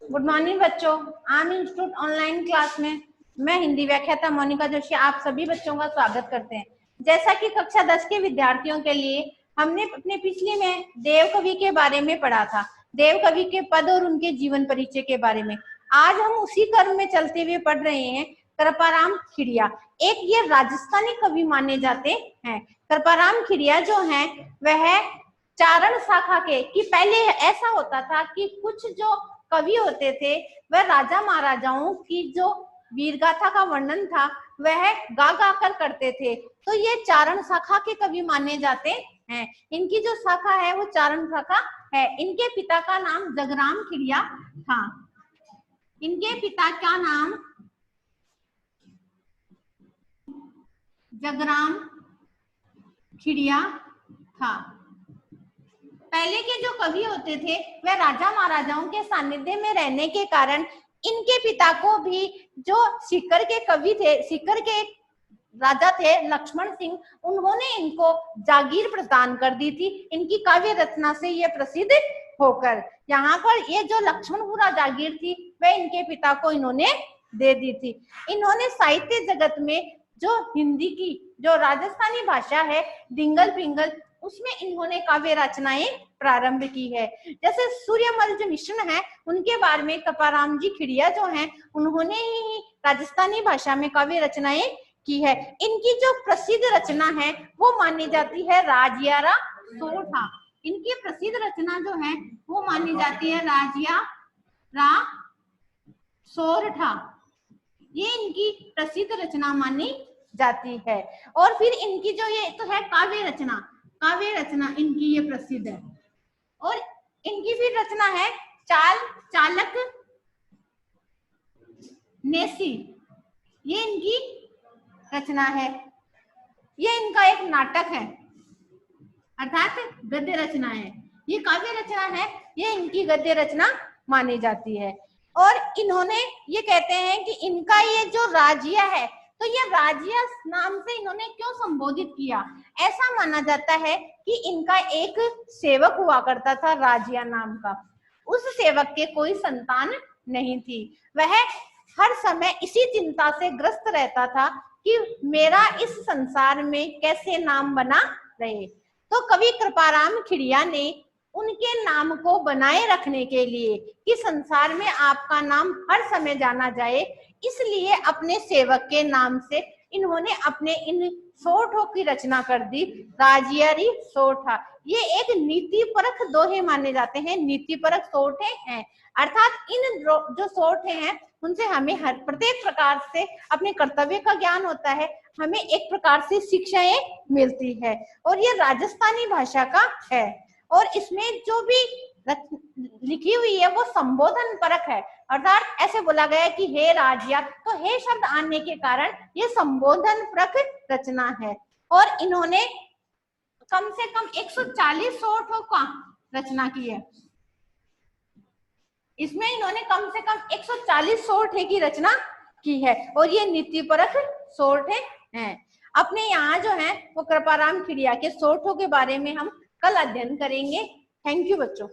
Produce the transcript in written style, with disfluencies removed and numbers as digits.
Good morning बच्चों। आम institute online class में मैं हिंदी व्याख्याता मोनिका जोशी आप सभी बच्चों का स्वागत करते हैं। जैसा कि कक्षा 10 के विद्यार्थियों के लिए हमने अपने पिछले में देव कवि के बारे में पढ़ा था, देव कवि के पद और उनके जीवन परिचय के बारे में। आज हम उसी क्रम में चलते हुए पढ़ रहे हैं कृपाराम खिड़िया। एक ये राजस्थानी कवि माने जाते हैं। कृपाराम खिड़िया जो है वह चारण शाखा के, कि पहले ऐसा होता था कि कुछ जो कवि होते थे वह राजा महाराजाओं की जो वीर गाथा का वर्णन था वह गा गा कर करते थे, तो ये चारण शाखा के कवि माने जाते हैं। इनकी जो शाखा है वो चारण शाखा है। इनके पिता का नाम जगराम खिड़िया था। इनके पिता का नाम जगराम खिड़िया था। पहले के जो कवि होते थे वह राजा महाराजाओं के सानिध्य में रहने के कारण इनके पिता को भी जो सीकर के कवि थे, सीकर के राजा थे लक्ष्मण सिंह, उन्होंने इनको जागीर प्रदान कर दी थी इनकी काव्य रचना से ये प्रसिद्ध होकर। यहाँ पर ये जो लक्ष्मणपुरा जागीर थी वह इनके पिता को इन्होंने दे दी थी। इन्होंने साहित्य जगत में जो हिंदी की जो राजस्थानी भाषा है डिंगल पिंगल, उसमें इन्होंने काव्य रचनाएं प्रारंभ की है। जैसे सूर्यमल जो मिश्रण है उनके बारे में कृपाराम जी खिड़िया जो हैं उन्होंने ही राजस्थानी भाषा में काव्य रचनाएं की है। इनकी जो प्रसिद्ध रचना है वो मानी जाती है राजियारा सोरठा। इनकी प्रसिद्ध रचना जो है वो मानी जाती है राजियारा सोरठा। ये इनकी प्रसिद्ध रचना मानी जाती है। और फिर इनकी जो ये तो है काव्य रचना इनकी ये प्रसिद्ध है। और इनकी फिर रचना है चाल चालक नेसी, ये इनकी रचना है। ये इनका एक नाटक है अर्थात गद्य रचना है। ये काव्य रचना है, ये इनकी गद्य रचना मानी जाती है। और इन्होंने ये कहते हैं कि इनका ये जो राजिया है, तो ये राजिया नाम से इन्होंने क्यों संबोधित किया, ऐसा माना जाता है कि इनका एक सेवक हुआ करता था राजिया नाम का। उस सेवक के कोई संतान नहीं थी। वह हर समय इसी चिंता से ग्रस्त रहता था कि मेरा इस संसार में कैसे नाम बना रहे। तो कवि कृपाराम खिड़िया ने उनके नाम को बनाए रखने के लिए कि संसार में आपका नाम हर समय जाना जाए, इसलिए अपने सेवक के नाम से इन्होंने अपने इन सोठों की रचना कर दी, राजियारी सोठा। ये एक नीति परक दोहे माने जाते हैं, नीति परक सोठे हैं। अर्थात इन जो सोठे हैं उनसे हमें हर प्रत्येक प्रकार से अपने कर्तव्य का ज्ञान होता है, हमें एक प्रकार से शिक्षाएं मिलती है। और ये राजस्थानी भाषा का है। और इसमें जो भी लिखी हुई है वो संबोधन परक है। अर्थात ऐसे बोला गया है कि हे राजिया, तो हे शब्द आने के कारण ये संबोधन परक रचना है। और इन्होंने कम से कम 140 सोठों का रचना की है। इसमें इन्होंने कम से कम 140 सोठे की रचना की है और ये नीति परक सोठे हैं। अपने यहाँ जो है वो कृपाराम खिड़िया के सोठों के बारे में हम कल अध्ययन करेंगे। थैंक यू बच्चों।